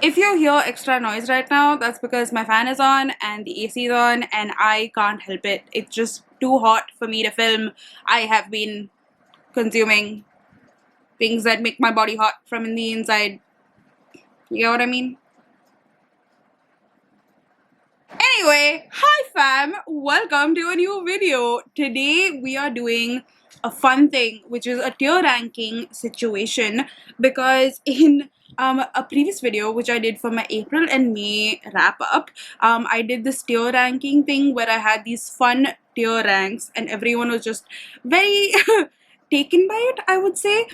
If you hear extra noise right now, that's because my fan is on and the AC is on and I can't help it. It's just too hot for me to film. I have been consuming things that make my body hot from in the inside. You know what I mean? Anyway, hi fam! Welcome to a new video. Today we are doing a fun thing, which is a tier ranking situation, because in a previous video which I did for my April and May wrap up, I did this tier ranking thing where I had these fun tier ranks and everyone was just very taken by it, I would say.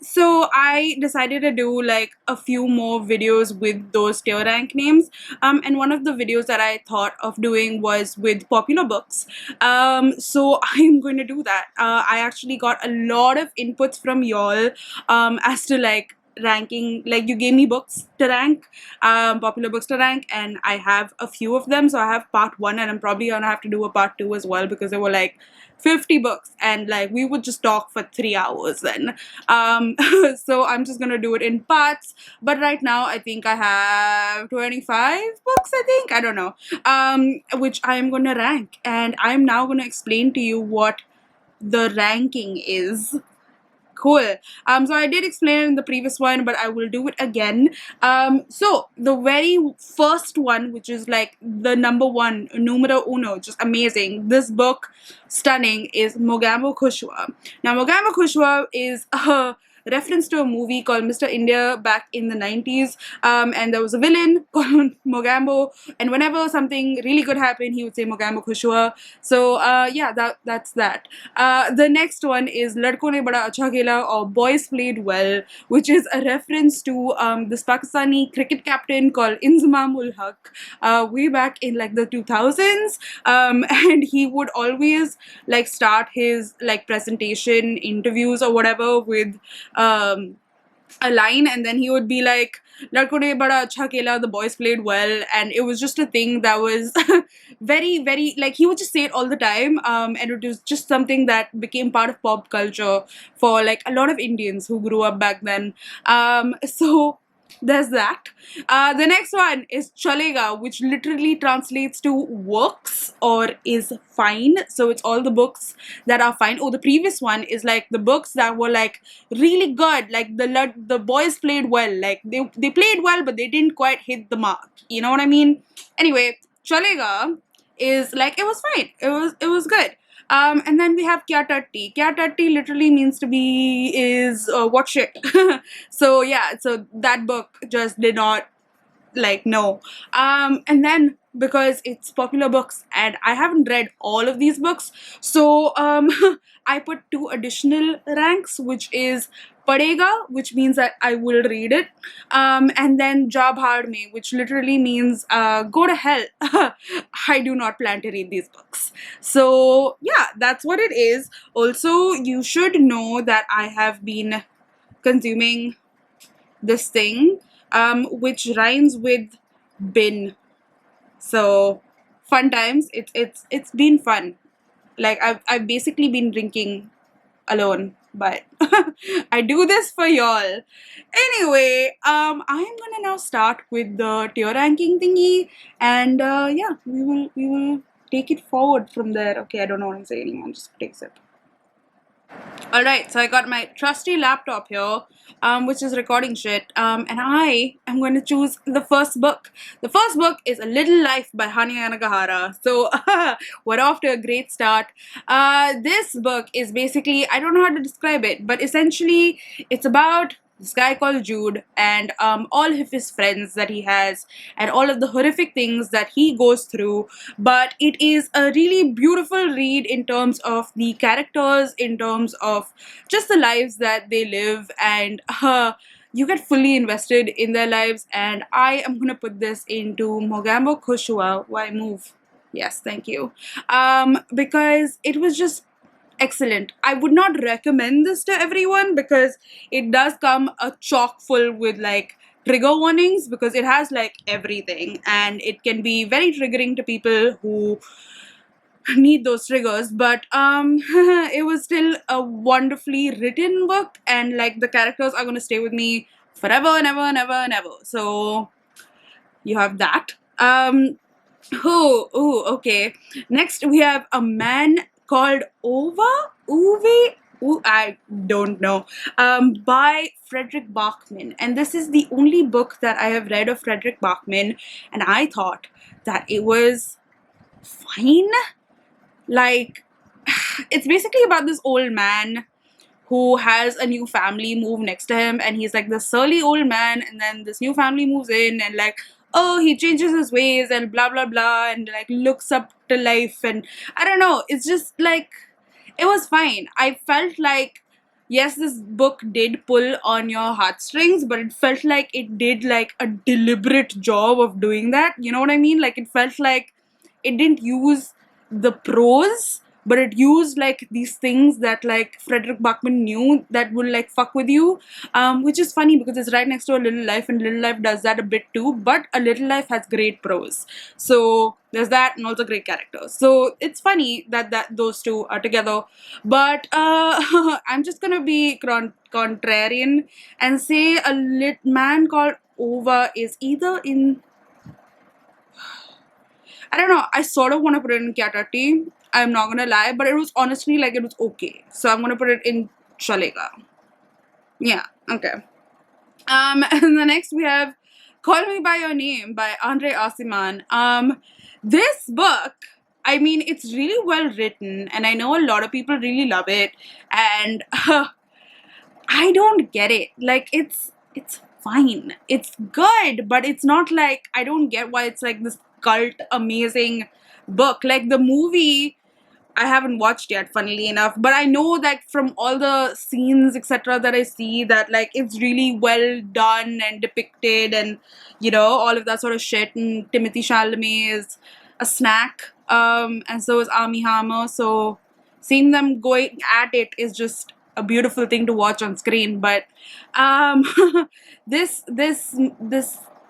So I decided to do like a few more videos with those tier rank names. And one of the videos that I thought of doing was with popular books. So I'm going to do that. I actually got a lot of inputs from y'all as to like ranking, like you gave me books to rank, popular books to rank, and I have a few of them. So I have part 1 and I'm probably gonna have to do a part 2 as well, because there were like 50 books and like we would just talk for 3 hours then. So I'm just gonna do it in parts, but right now I think I have 25 books, I don't know, which I am gonna rank, and I'm now gonna explain to you what the ranking is. Cool. So I did explain it in the previous one, but I will do it again. So the very first one, which is like the number one, numero uno, just amazing. This book, stunning, is Mogambo Kushwa. Now, Mogambo Kushwa is a reference to a movie called Mr. India back in the 90s. And there was a villain called Mogambo, and whenever something really good happened, he would say Mogambo Kushwa. So yeah, that's that. The next one is Ladko Ne Bada Acha Khela, or Boys Played Well, which is a reference to this Pakistani cricket captain called Inzamam ul Haq, way back in like the 2000s. And he would always like start his like presentation interviews or whatever with a line, and then he would be like, Ladko ne bada acha khela, the boys played well. And it was just a thing that was very, very, like, he would just say it all the time. And it was just something that became part of pop culture for like a lot of Indians who grew up back then. So there's that. The next one is Chalega, which literally translates to works or is fine. So it's all the books that are fine. Oh, the previous one is like the books that were like really good, like the boys played well, like they played well, but they didn't quite hit the mark. You know what I mean? Anyway, Chalega is like, it was fine. It was good. And then we have Kya Tatti. Kya Tatti literally means to be is what shit. So yeah, so that book just did not like no. And then because it's popular books and I haven't read all of these books, so I put 2 additional ranks, which is Padega, which means that I will read it, and then Ja Bhaad Mein, which literally means go to hell. I do not plan to read these books. So yeah, that's what it is. Also, you should know that I have been consuming this thing, which rhymes with bin. So fun times. It's been fun. Like I've basically been drinking alone, but I do this for y'all. Anyway, I'm gonna now start with the tier ranking thingy, and yeah, we will take it forward from there. Okay, I don't know what I'm saying anymore. Just take a sip. Alright, so I got my trusty laptop here, which is recording shit, and I am going to choose the first book. The first book is A Little Life by Hani Yanagihara. So, we're off to a great start. This book is basically, I don't know how to describe it, but essentially it's about this guy called Jude and all of his friends that he has and all of the horrific things that he goes through. But it is a really beautiful read in terms of the characters, in terms of just the lives that they live, and you get fully invested in their lives. And I am gonna put this into Mogambo Kushwa. Why move? Yes, thank you. Because it was just excellent. I would not recommend this to everyone because it does come a chock full with like trigger warnings, because it has like everything and it can be very triggering to people who need those triggers. But it was still a wonderfully written book, and like the characters are going to stay with me forever, never, never, never. So you have that. Okay. Next we have A Man Called Uwe. I don't know. By Frederick Bachman, and this is the only book that I have read of Frederick Bachman, and I thought that it was fine. Like, it's basically about this old man who has a new family move next to him, and he's like this surly old man, and then this new family moves in, and like, oh, he changes his ways and blah blah blah, and like looks up to life, and I don't know, it's just like, it was fine. I felt like, yes, this book did pull on your heartstrings, but it felt like it did like a deliberate job of doing that. You know what I mean? Like, it felt like it didn't use the prose, but it used like these things that like Frederick Bachman knew that will like fuck with you, which is funny because it's right next to A Little Life, and Little Life does that a bit too. But A Little Life has great prose, so there's that, and also great characters. So it's funny that those two are together. But I'm just gonna be contrarian and say A Man Called Ova is either in, I don't know. I sort of want to put it in Kyatati. I'm not gonna lie, but it was honestly like, it was okay. So I'm gonna put it in Chalega. Yeah. Okay. And the next we have Call Me by Your Name by Andre Asiman. This book, I mean, it's really well written, and I know a lot of people really love it, and I don't get it. Like, it's fine. It's good, but it's not like, I don't get why it's like this cult amazing book. Like, the movie I haven't watched yet, funnily enough, but I know that from all the scenes, etc., that I see, that like it's really well done and depicted, and you know, all of that sort of shit. And Timothy Chalamet is a snack, and so is Armie Hammer. So seeing them going at it is just a beautiful thing to watch on screen. But um, this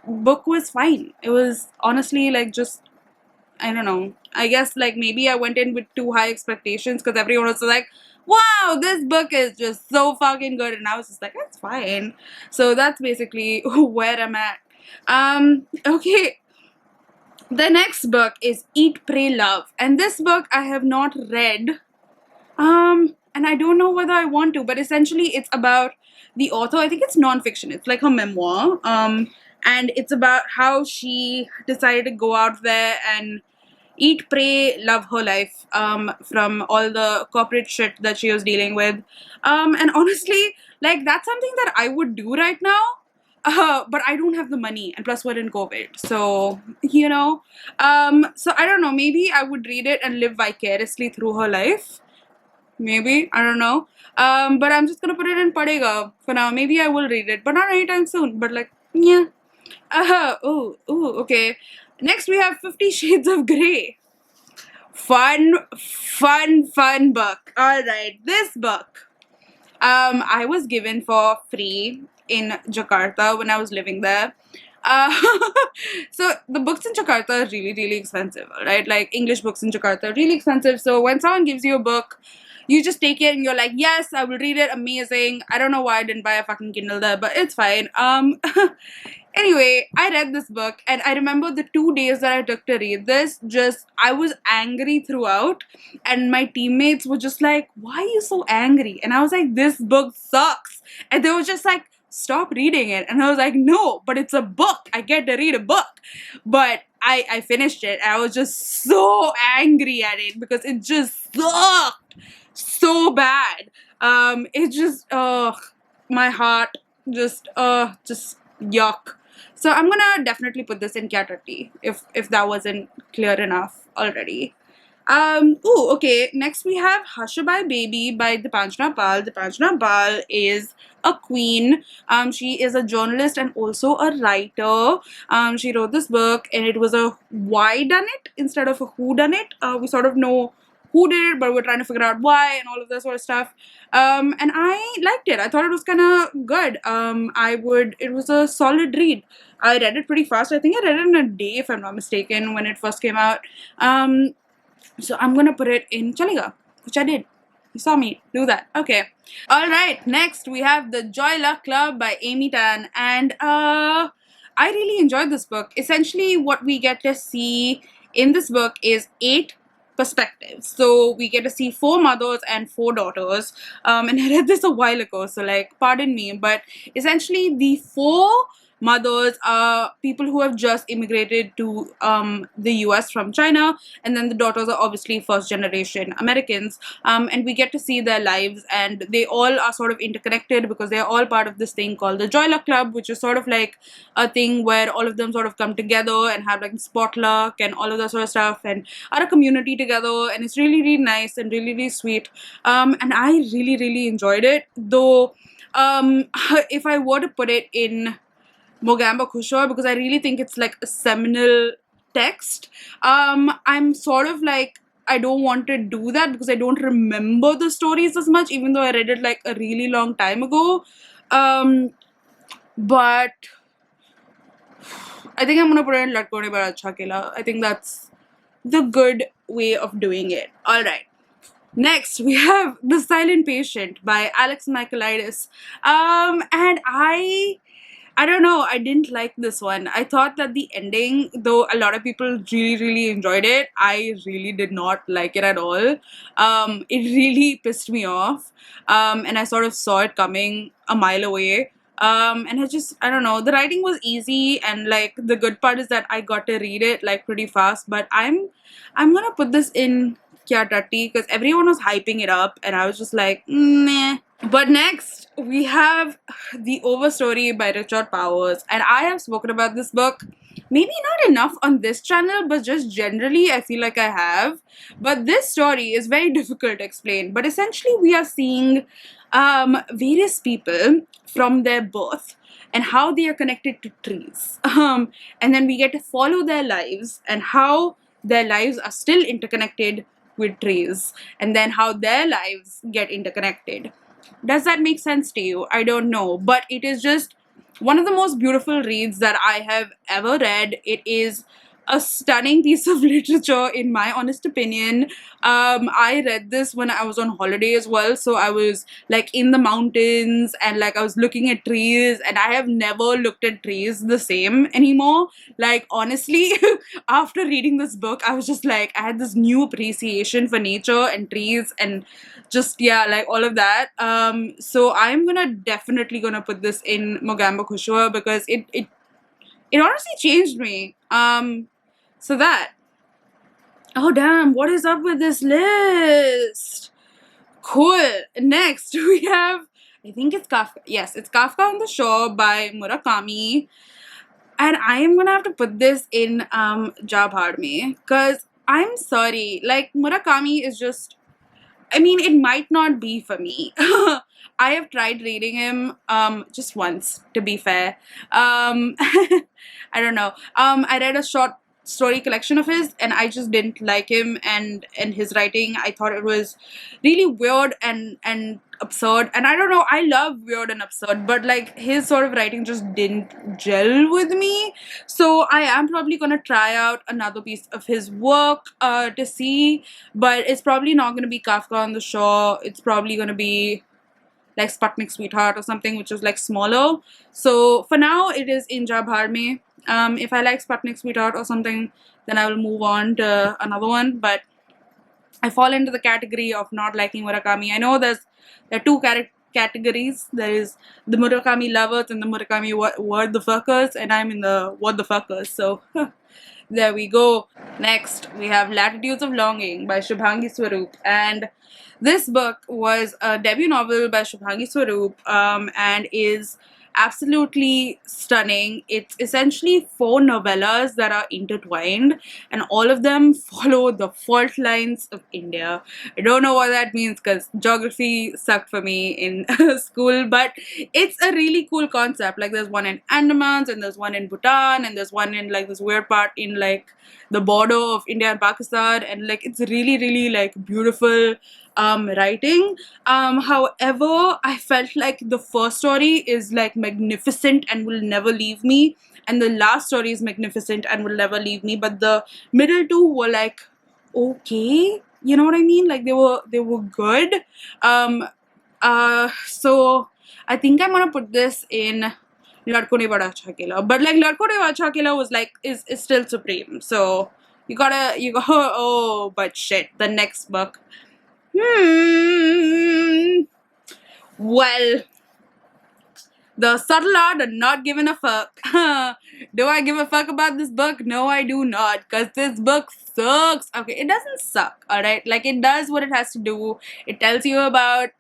book was fine. It was honestly like, just, I don't know. I guess like maybe I went in with too high expectations because everyone was like, wow, this book is just so fucking good. And I was just like, that's fine. So that's basically where I'm at. Okay. The next book is Eat, Pray, Love. And this book I have not read. And I don't know whether I want to, but essentially it's about the author. I think it's non-fiction. It's like her memoir. And it's about how she decided to go out there and eat, pray, love her life, from all the corporate shit that she was dealing with. And honestly, like, that's something that I would do right now. But I don't have the money, and plus we're in COVID, so you know. So I don't know. Maybe I would read it and live vicariously through her life. Maybe, I don't know. But I'm just gonna put it in Padega for now. Maybe I will read it, but not anytime soon. But like, yeah. Okay. Next we have 50 Shades of Grey. Fun book. Alright, this book I was given for free in Jakarta when I was living there. Uh, so the books in Jakarta are really, really expensive, right? Like, English books in Jakarta are really expensive. So when someone gives you a book, you just take it and you're like, yes, I will read it, amazing. I don't know why I didn't buy a fucking Kindle there, but it's fine. Anyway, I read this book, and I remember the 2 days that I took to read this, just, I was angry throughout, and my teammates were just like, why are you so angry? And I was like, this book sucks. And they were just like, stop reading it. And I was like, no, but it's a book. I get to read a book. But I finished it. I was just so angry at it because it just sucked so bad. It just, my heart just yuck. So I'm gonna definitely put this in category if that wasn't clear enough already. Okay. Next we have Hushabye Baby by Dipanjana Pal. Dipanjana Pal is a queen. She is a journalist and also a writer. She wrote this book, and it was a why done it instead of a who done it. We sort of know who did it, but we're trying to figure out why and all of that sort of stuff. And I liked it. I thought it was kind of good. It was a solid read. I read it pretty fast. I think I read it in a day, if I'm not mistaken, when it first came out. So I'm gonna put it in Chalega, which I did. You saw me do that. Okay. Alright, next we have The Joy Luck Club by Amy Tan. And I really enjoyed this book. Essentially, what we get to see in this book is 8 perspectives. So we get to see 4 mothers and 4 daughters. And I read this a while ago, so like, pardon me. But essentially, the 4 mothers are people who have just immigrated to the US from China, and then the daughters are obviously first generation Americans, and we get to see their lives, and they all are sort of interconnected because they're all part of this thing called the Joy Luck Club, which is sort of like a thing where all of them sort of come together and have like spot luck and all of that sort of stuff and are a community together, and it's really, really nice and really, really sweet. And I really, really enjoyed it, though if I were to put it in Mogamba Kushwa, because I really think it's like a seminal text. I'm sort of like, I don't want to do that because I don't remember the stories as much, even though I read it like a really long time ago. But I think I'm gonna put it in Latkone Bada Acha Kela. I think that's the good way of doing it. Alright. Next, we have The Silent Patient by Alex Michaelides. And I don't know, I didn't like this one. I thought that the ending, though a lot of people really, really enjoyed it, I really did not like it at all. It really pissed me off. And I sort of saw it coming a mile away. And I don't know, the writing was easy, and like the good part is that I got to read it like pretty fast, but I'm gonna put this in Kya Tatti because everyone was hyping it up and I was just like, meh. But next, we have The Overstory by Richard Powers, and I have spoken about this book, maybe not enough on this channel, but just generally I feel like I have. But this story is very difficult to explain, but essentially we are seeing various people from their birth and how they are connected to trees. And then we get to follow their lives and how their lives are still interconnected with trees, and then how their lives get interconnected. Does that make sense to you? I don't know, but it is just one of the most beautiful reads that I have ever read. It is a stunning piece of literature, in my honest opinion. I read this when I was on holiday as well, so I was like in the mountains and like I was looking at trees, and I have never looked at trees the same anymore. Like honestly, after reading this book, I was just like, I had this new appreciation for nature and trees and just, yeah, like all of that. So I'm definitely gonna put this in Mogamba Kushwa because it honestly changed me. So that. Oh damn, what is up with this list? Cool. Next we have, I think it's Kafka. Yes, it's Kafka on the Shore by Murakami. And I am gonna have to put this in Ja Bhaad Mein, because I'm sorry, like Murakami is just, I mean, it might not be for me. I have tried reading him just once, to be fair. I don't know. I read a short story collection of his and I just didn't like him and his writing. I thought it was really weird and absurd, and I don't know, I love weird and absurd, but like his sort of writing just didn't gel with me. So I am probably gonna try out another piece of his work to see, but it's probably not gonna be Kafka on the Shore. It's probably gonna be like Sputnik Sweetheart or something, which is like smaller. So for now, it is in Ja Bhaad Mein. If I like Sputnik Sweetheart or something, then I will move on to another one. But I fall into the category of not liking Murakami. I know there are two categories. There is the Murakami lovers and the Murakami what the fuckers, and I'm in the what the fuckers. So there we go. Next, we have Latitudes of Longing by Shubhangi Swaroop, and this book was a debut novel by Shubhangi Swaroop, and is absolutely stunning. It's essentially 4 novellas that are intertwined, and all of them follow the fault lines of India. I don't know what that means because geography sucked for me in school, but it's a really cool concept. Like there's one in Andamans, and there's one in Bhutan, and there's one in like this weird part in like the border of India and Pakistan, and like it's really, really like beautiful writing. However, I felt like the first story is like magnificent and will never leave me, and the last story is magnificent and will never leave me, but the middle two were like okay, you know what I mean? Like they were good. So I think I'm gonna put this in Ladko Ne Bada Acha Khela. But like Ladko Ne Acha Khela was like is still supreme. So you gotta oh but shit, the next book. Well, the subtle art of not giving a fuck. Do I give a fuck about this book? No, I do not. Because this book sucks. Okay, it doesn't suck, alright? Like, it does what it has to do. It tells you about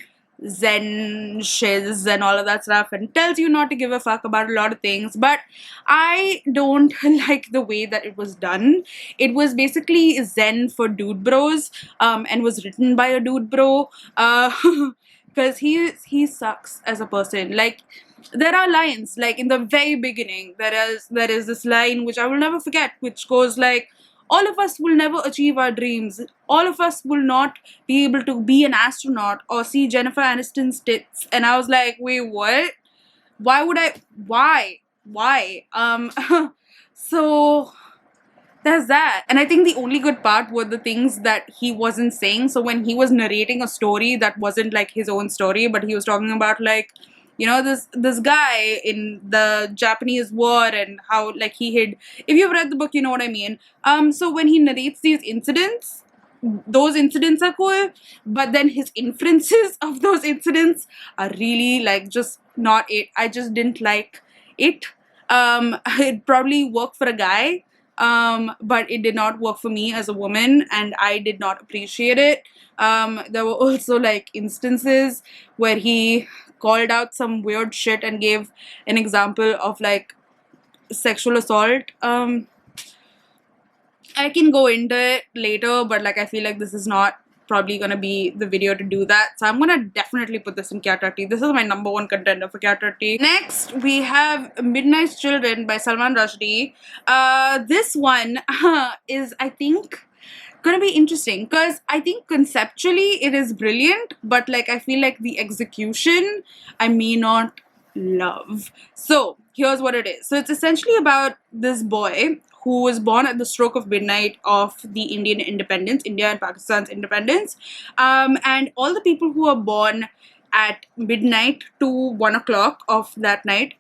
Zen shiz and all of that stuff and tells you not to give a fuck about a lot of things. But I don't like the way that it was done. It was basically Zen for dude bros and was written by a dude bro. Because he sucks as a person. Like, there are lines like in the very beginning there is this line which I will never forget, which goes like, all of us will never achieve our dreams, all of us will not be able to be an astronaut or see Jennifer Aniston's tits. And I was like, wait, what? Why would I? Why so there's that. And I think the only good part were the things that he wasn't saying. So when he was narrating a story that wasn't like his own story, but he was talking about like, you know, this guy in the Japanese war and how like he hid. If you've read the book, you know what I mean. So when he narrates these incidents, those incidents are cool, but then his inferences of those incidents are really like just not it. I just didn't like it. It probably worked for a guy, but it did not work for me as a woman, and I did not appreciate it. There were also like instances where he called out some weird shit and gave an example of like sexual assault. I can go into it later, but like I feel like this is not probably gonna be the video to do that. So I'm gonna definitely put this in Kyatati. This is my #1 contender for Kyatati. Next, we have Midnight's Children by Salman Rushdie. This one is, I think, gonna be interesting because I think conceptually it is brilliant, but like I feel like the execution I may not love. So here's what it is. So it's essentially about this boy who was born at the stroke of midnight of the Indian independence, India and Pakistan's independence, and all the people who are born at midnight to 1 o'clock of that night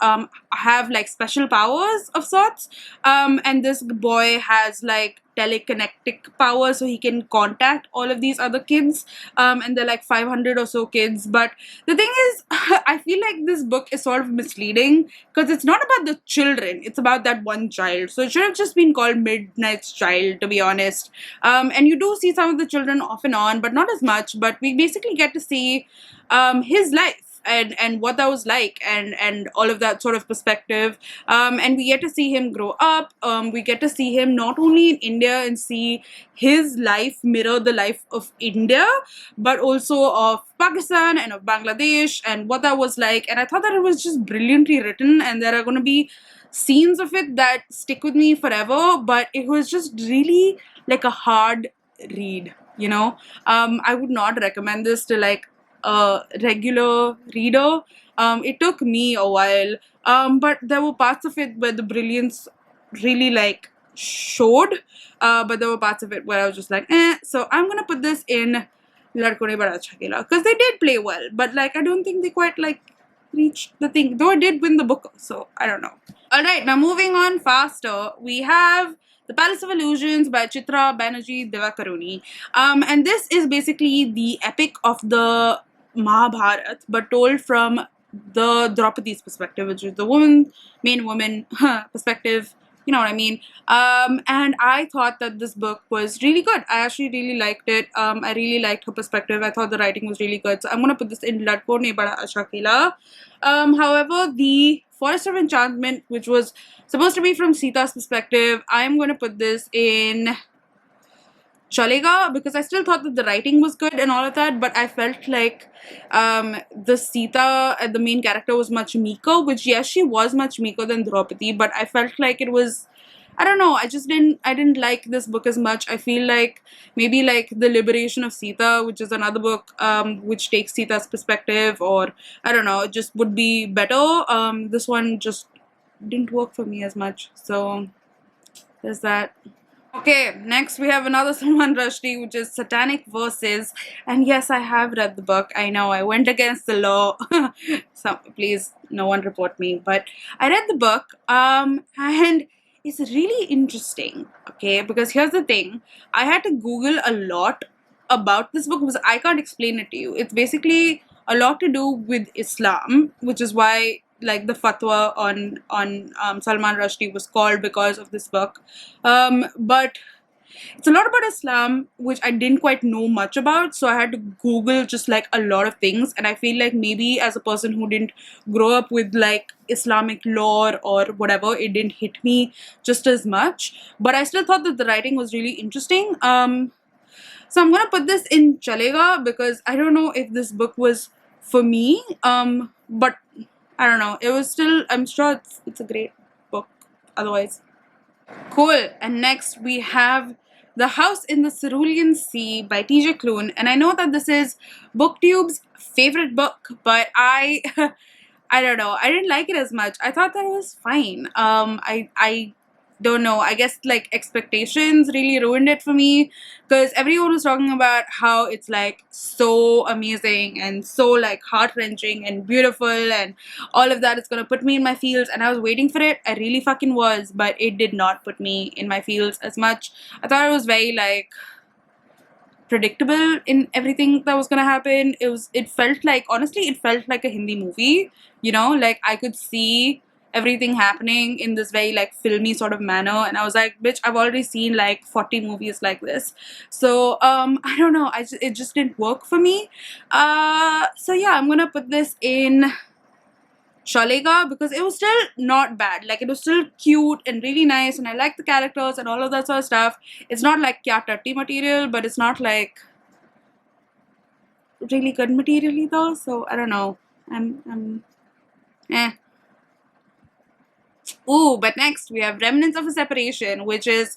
have like special powers of sorts, and this boy has like telekinetic power, so he can contact all of these other kids, and they're like 500 or so kids. But the thing is, I feel like this book is sort of misleading because it's not about the children, it's about that one child. So it should have just been called Midnight's Child, to be honest. And you do see some of the children off and on, but not as much. But we basically get to see his life and what that was like, and all of that sort of perspective, and we get to see him grow up. We get to see him not only in India and see his life mirror the life of India, but also of Pakistan and of Bangladesh and what that was like. And I thought that it was just brilliantly written, and there are going to be scenes of it that stick with me forever. But it was just really like a hard read, you know. I would not recommend this to like a regular reader. It took me a while, but there were parts of it where the brilliance really like showed, but there were parts of it where I was just like, eh. So I'm gonna put this in Ladko Ne Bada Acha Khela because they did play well, but like I don't think they quite like reached the thing, though I did win the book, so I don't know. Alright, now moving on faster, we have The Palace of Illusions by Chitra Banerjee Divakaruni. And this is basically the epic of the Mahabharata, but told from the Draupadi's perspective, which is the main woman perspective. You know what I mean? And I thought that this book was really good. I actually really liked it. I really liked her perspective. I thought the writing was really good. So I'm gonna put this in Ladko Ne Bada Acha Khela. However, the Forest of Enchantment, which was supposed to be from Sita's perspective, I'm gonna put this in Chalega because I still thought that the writing was good and all of that, but I felt like the Sita, the main character, was much meeker, which yes, she was much meeker than Draupadi, but I felt like it was, I don't know, I didn't like this book as much. I feel like maybe like The Liberation of Sita, which is another book which takes Sita's perspective, or I don't know, just would be better. This one just didn't work for me as much, so there's that. Okay, next we have another Salman Rushdie, which is Satanic Verses. And yes, I have read the book. I know I went against the law. So please, no one report me. But I read the book, and it's really interesting. Okay, because here's the thing: I had to Google a lot about this book because I can't explain it to you. It's basically a lot to do with Islam, which is why like the fatwa on Salman Rushdie was called because of this book. But it's a lot about Islam, which I didn't quite know much about, so I had to Google just like a lot of things. And I feel like maybe as a person who didn't grow up with like Islamic lore or whatever, it didn't hit me just as much. But I still thought that the writing was really interesting. So I'm gonna put this in Chalega because I don't know if this book was for me. But I don't know. It was still. I'm sure it's a great book. Otherwise. Cool. And next we have The House in the Cerulean Sea by TJ Klune. And I know that this is BookTube's favorite book, but I I don't know. I didn't like it as much. I thought that it was fine. I don't know. I guess like expectations really ruined it for me because everyone was talking about how it's like so amazing and so like heart-wrenching and beautiful and all of that is gonna put me in my feels, and I was waiting for it. I really fucking was, but it did not put me in my feels as much. I thought it was very like predictable in everything that was gonna happen. It felt like, honestly, it felt like a Hindi movie, you know, like I could see everything happening in this very like filmy sort of manner, and I was like, bitch, I've already seen like 40 movies like this. So I don't know, it just didn't work for me. So yeah, I'm gonna put this in Shalega because it was still not bad. Like it was still cute and really nice, and I liked the characters and all of that sort of stuff. It's not like kya tatti material, but it's not like really good material either. So I don't know. I'm eh. Ooh, but next we have Remnants of a Separation, which is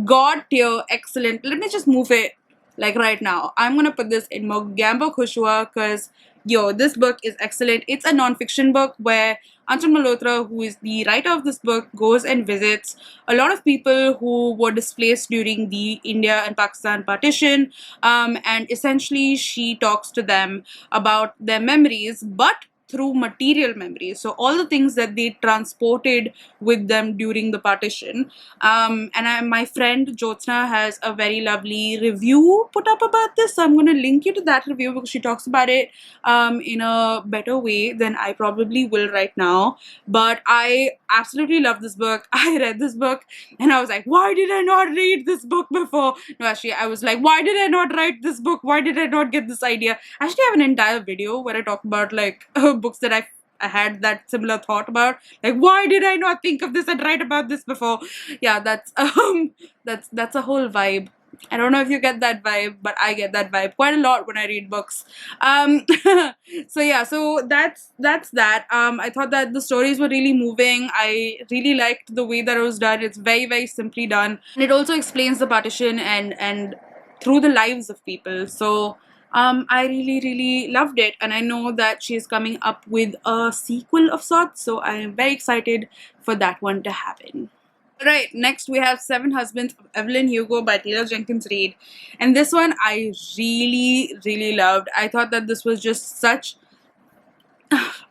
god tier excellent. Let me just move it like right now. I'm gonna put this in Mogambo Kushwa because yo, this book is excellent. It's a non-fiction book where Anchal Malhotra, who is the writer of this book, goes and visits a lot of people who were displaced during the India and Pakistan partition, and essentially she talks to them about their memories, but through material memories. So all the things that they transported with them during the partition. My friend Jyotsna has a very lovely review put up about this. So I'm going to link you to that review because she talks about it in a better way than I probably will right now. But I absolutely love this book. I read this book and I was like, why did I not read this book before? No, actually, I was like, why did I not write this book? Why did I not get this idea? I actually have an entire video where I talk about like books that I had that similar thought about. Like, why did I not think of this and write about this before? Yeah, that's a whole vibe. I don't know if you get that vibe, but I get that vibe quite a lot when I read books. So yeah, so that's that. I thought that the stories were really moving. I really liked the way that it was done. It's very, very simply done. And it also explains the partition and through the lives of people. So I really, really loved it. And I know that she's coming up with a sequel of sorts. So I am very excited for that one to happen. Right, next we have Seven Husbands of Evelyn Hugo by Taylor Jenkins Reid. And this one I really, really loved. I thought that this was just such.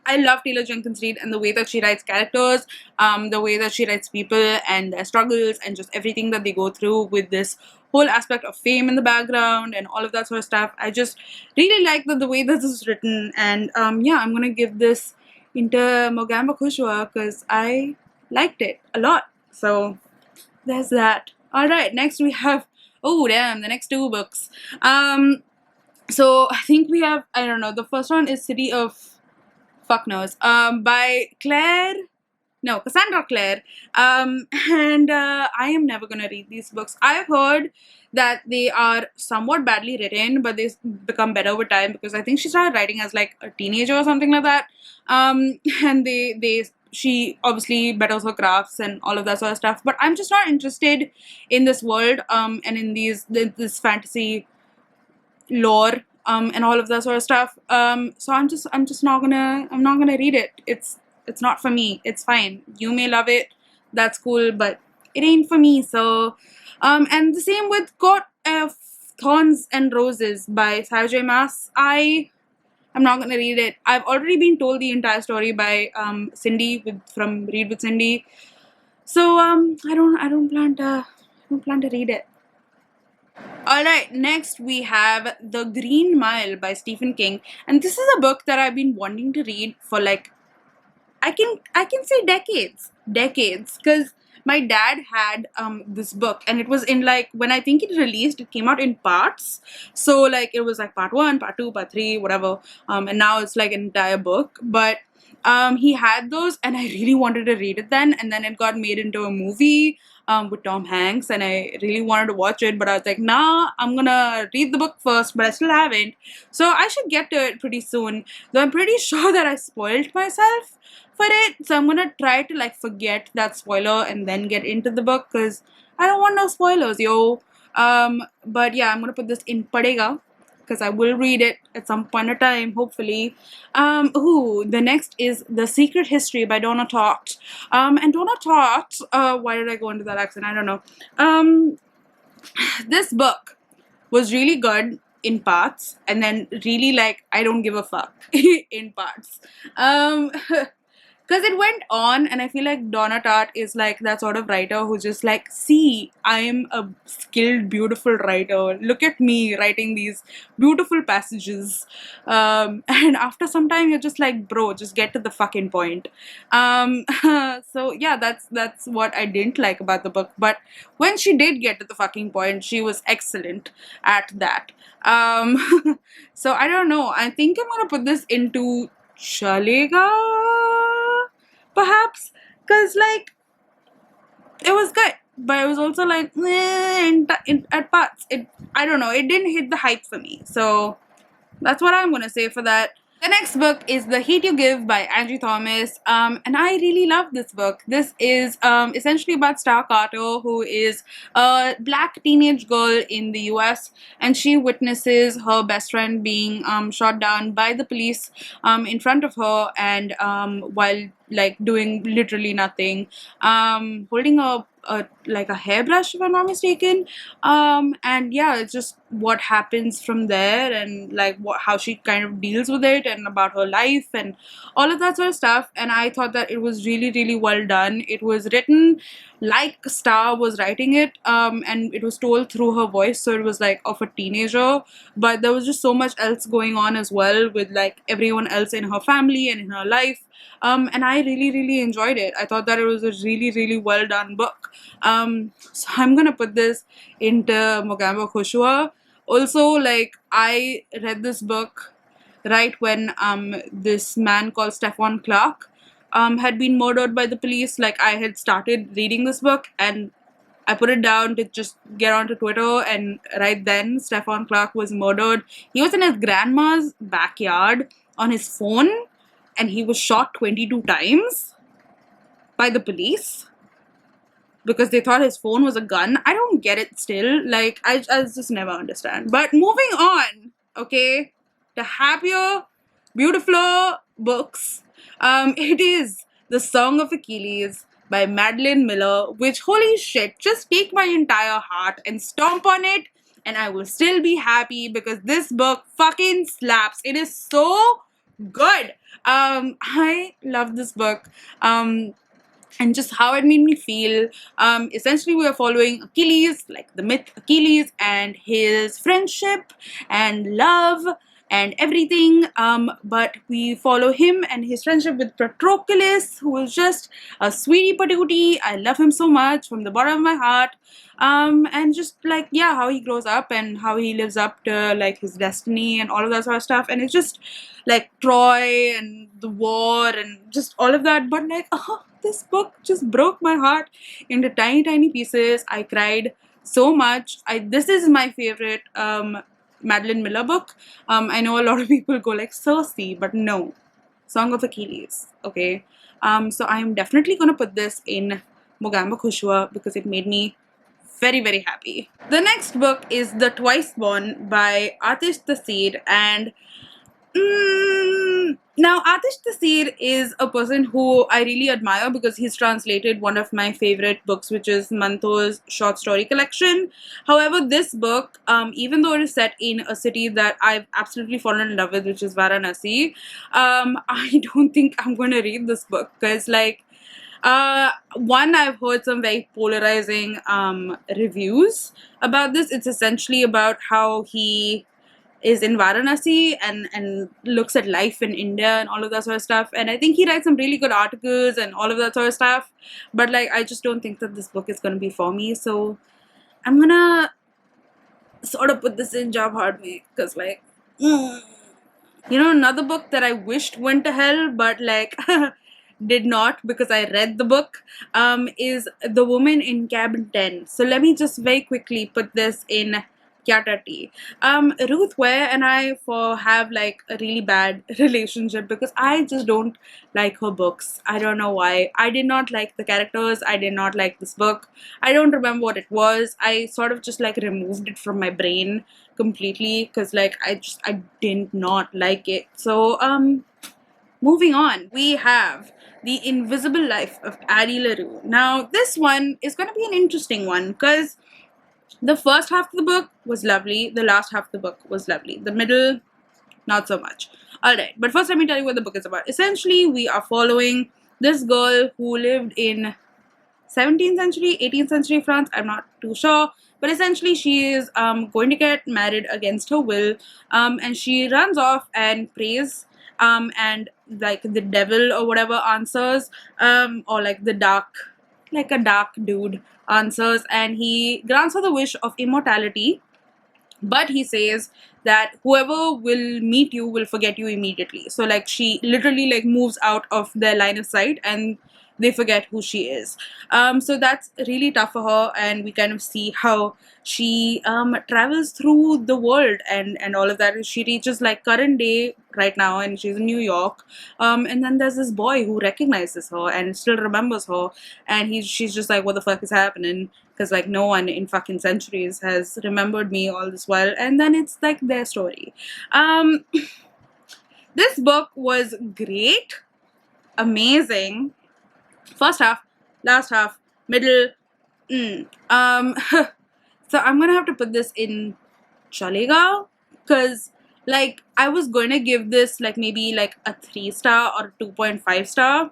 I love Taylor Jenkins Reid and the way that she writes characters, the way that she writes people and their struggles and just everything that they go through with this whole aspect of fame in the background and all of that sort of stuff. I just really like the way that this is written. And yeah, I'm gonna give this into Mogamba Kushwa because I liked it a lot. So there's that. Alright, next we have, oh damn, the next two books. So I think we have, I don't know, the first one is City of Fuck Knows, by Cassandra Clare. And I am never gonna read these books. I've heard that they are somewhat badly written, but they become better over time because I think she started writing as like a teenager or something like that. And she obviously betters her crafts and all of that sort of stuff. But I'm just not interested in this world, and in this fantasy lore, and all of that sort of stuff. So I'm not gonna read it. It's not for me. It's fine. You may love it. That's cool, but it ain't for me. So And the same with Court of Thorns and Roses by Sarah J. Maas. I'm not gonna read it. I've already been told the entire story by Cindy from Read with Cindy. So I don't plan to read it. Alright, next we have The Green Mile by Stephen King. And this is a book that I've been wanting to read for like I can say decades. Decades. Because my dad had this book, and it was in like when I think it released, it came out in parts. So like it was like part 1, part 2, part 3, whatever. And now it's like an entire book. But he had those, and I really wanted to read it then, and then it got made into a movie with Tom Hanks, and I really wanted to watch it, but I was like, nah, I'm gonna read the book first, but I still haven't. So I should get to it pretty soon. Though I'm pretty sure that I spoiled myself for it, so I'm gonna try to like forget that spoiler and then get into the book, because I don't want no spoilers, yo. But yeah, I'm gonna put this in Padega, because I will read it at some point of time, hopefully. The next is The Secret History by Donna Tartt. And Donna Tartt, why did I go into that accent? I don't know. This book was really good in parts, and then really like I don't give a fuck in parts. Because it went on, and I feel like Donna Tartt is like that sort of writer who just like, see, I'm a skilled, beautiful writer. Look at me writing these beautiful passages. And after some time, you're just like, bro, just get to the fucking point. So yeah, that's what I didn't like about the book. But when she did get to the fucking point, she was excellent at that. So I don't know. I think I'm gonna put this into Chalega, perhaps, because like it was good, but it was also like at parts I don't know, it didn't hit the hype for me. So that's what I'm gonna say for that. The next book is The Hate You Give by Angie Thomas, and I really love this book. This is essentially about Star Carter, who is a black teenage girl in the US, and she witnesses her best friend being shot down by the police in front of her, and while like doing literally nothing, holding like a hairbrush, if I'm not mistaken. And yeah, it's just what happens from there, and like how she kind of deals with it, and about her life and all of that sort of stuff. And I thought that it was really, really well done. It was written like Star was writing it, and it was told through her voice, so it was like of a teenager, but there was just so much else going on as well with like everyone else in her family and in her life. And I really, really enjoyed it. I thought that it was a really, really well done book. So I'm gonna put this into Mogambo Khushua. Also, like, I read this book right when this man called Stephon Clark had been murdered by the police. Like, I had started reading this book, and I put it down to just get onto Twitter, and right then Stephon Clark was murdered. He was in his grandma's backyard on his phone, and he was shot 22 times by the police because they thought his phone was a gun. I don't get it still. Like, I just never understand. But moving on, okay, to happier, beautifuler books. It is The Song of Achilles by Madeline Miller, which, holy shit, just take my entire heart and stomp on it, and I will still be happy because this book fucking slaps. It is so good. I love this book. And just how it made me feel. Essentially, we are following Achilles, like the myth Achilles, and his friendship and love and everything. But we follow him and his friendship with Patroclus, who is just a sweetie patootie. I love him so much from the bottom of my heart. And just like, yeah, how he grows up and how he lives up to like his destiny and all of that sort of stuff. And it's just like Troy and the war and just all of that. But like, this book just broke my heart into tiny, tiny pieces. I cried so much. This is my favorite Madeline Miller book. I know a lot of people go like, Cersei, but no. Song of Achilles, okay? So I'm definitely gonna put this in Mogambo Khushua because it made me very, very happy. The next book is The Twice Born by Atish Taseed, and Now Atish Tasir is a person who I really admire because he's translated one of my favorite books, which is Manto's short story collection. However, this book, even though it is set in a city that I've absolutely fallen in love with, which is Varanasi, I don't think I'm going to read this book because, like, one, I've heard some very polarizing reviews about this. It's essentially about how he is in Varanasi and looks at life in India and all of that sort of stuff. And I think he writes some really good articles and all of that sort of stuff. But like, I just don't think that this book is going to be for me. So I'm gonna sort of put this in job hard way because like, another book that I wished went to hell, but like did not because I read the book, is The Woman in Cabin 10. So let me just very quickly put this in Kyatati. Ruth Ware and I have like a really bad relationship because I just don't like her books. I don't know why. I did not like the characters. I did not like this book. I don't remember what it was. I sort of just like removed it from my brain completely because like I did not like it. So moving on, we have The Invisible Life of Addie LaRue. Now this one is going to be an interesting one because the first half of the book was lovely. The last half of the book was lovely. The middle, not so much. Alright, but first let me tell you what the book is about. Essentially, we are following this girl who lived in 17th century, 18th century France. I'm not too sure. But essentially, she is going to get married against her will. And she runs off and prays. And like the devil or whatever answers. Or like the dark, like a dark dude answers, and he grants her the wish of immortality, but he says that whoever will meet you will forget you immediately. So like she literally like moves out of their line of sight and they forget who she is. So that's really tough for her, and we kind of see how she travels through the world and all of that. She reaches like current day right now, and she's in New York. And then there's this boy who recognizes her and still remembers her, and she's just like, what the fuck is happening? Because like no one in fucking centuries has remembered me all this while. And then it's like their story. This book was great, amazing. First half, last half, middle. So I'm gonna have to put this in chalega because like I was going to give this like maybe like a 3-star or 2.5-star,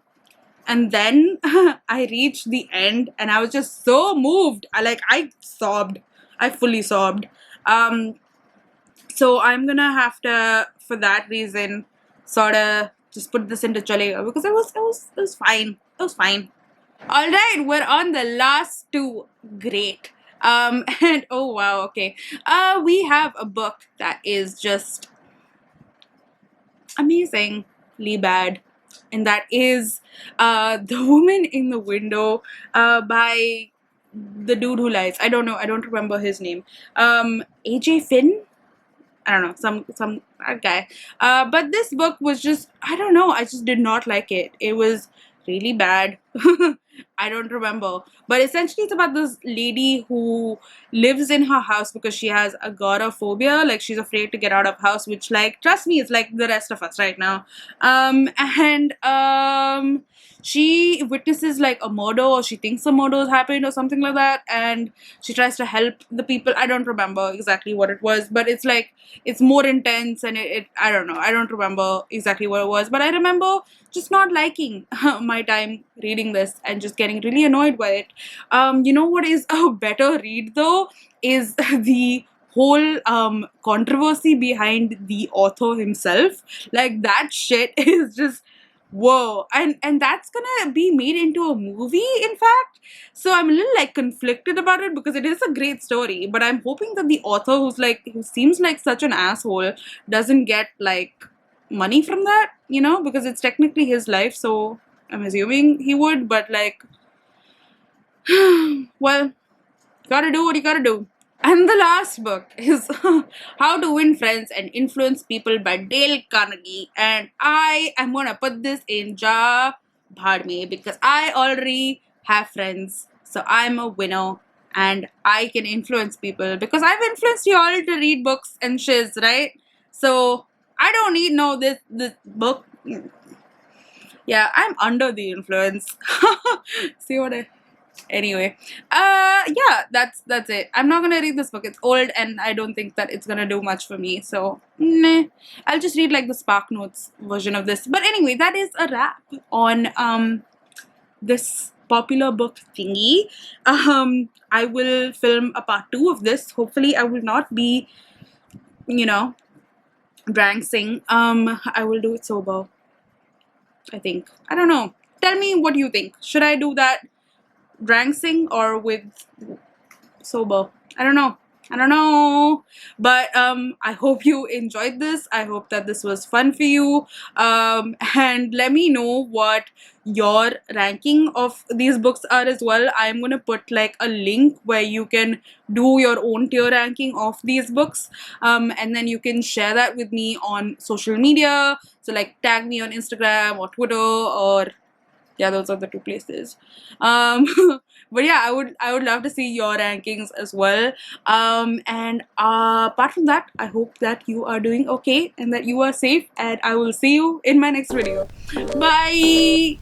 and then I reached the end and I was just so moved. I sobbed. I fully sobbed. So I'm gonna have to, for that reason, sort of just put this into chalega because it was fine. It was fine. All right, we're on the last two. Great. And oh wow, okay. We have a book that is just amazingly bad, and that is The Woman in the Window by the dude who lies. I don't know. I don't remember his name. AJ Finn. I don't know, some guy. But this book was just, I don't know, I just did not like it. It was really bad. I don't remember. But essentially it's about this lady who lives in her house because she has agoraphobia. Like she's afraid to get out of house, which like, trust me, it's like the rest of us right now. She witnesses like a murder, or she thinks a murder has happened or something like that, and she tries to help the people. I don't remember exactly what it was, but it's like it's more intense, and it I don't know. I don't remember exactly what it was, but I remember just not liking my time reading this and just getting really annoyed by it. You know what is a better read though is the whole controversy behind the author himself. Like that shit is just whoa, and that's gonna be made into a movie, in fact. So I'm a little like conflicted about it because it is a great story, but I'm hoping that the author, who seems like such an asshole, doesn't get like money from that, because it's technically his life, so I'm assuming he would, but like well, gotta do what you gotta do. And the last book is How to Win Friends and Influence People by Dale Carnegie. And I am going to put this in Ja Bhadme because I already have friends. So I'm a winner and I can influence people because I've influenced you all to read books and shiz, right? So I don't need no this book. Yeah, I'm under the influence. See what I anyway. Yeah, that's it. I'm not gonna read this book. It's old and I don't think that it's gonna do much for me. So nah. I'll just read like the Spark Notes version of this. But anyway, that is a wrap on this popular book thingy. I will film a part 2 of this. Hopefully I will not be, you know, drangsing. I will do it sober, I think. I don't know. Tell me what you think. Should I do that drangsing or with sober? I don't know. I don't know. But I hope you enjoyed this. I hope that this was fun for you. And let me know what your ranking of these books are as well. I'm gonna put like a link where you can do your own tier ranking of these books. And then you can share that with me on social media. So like tag me on Instagram or Twitter, or yeah, those are the two places. um but yeah, I would love to see your rankings as well. And apart from that, I hope that you are doing okay and that you are safe, and I will see you in my next video. Bye.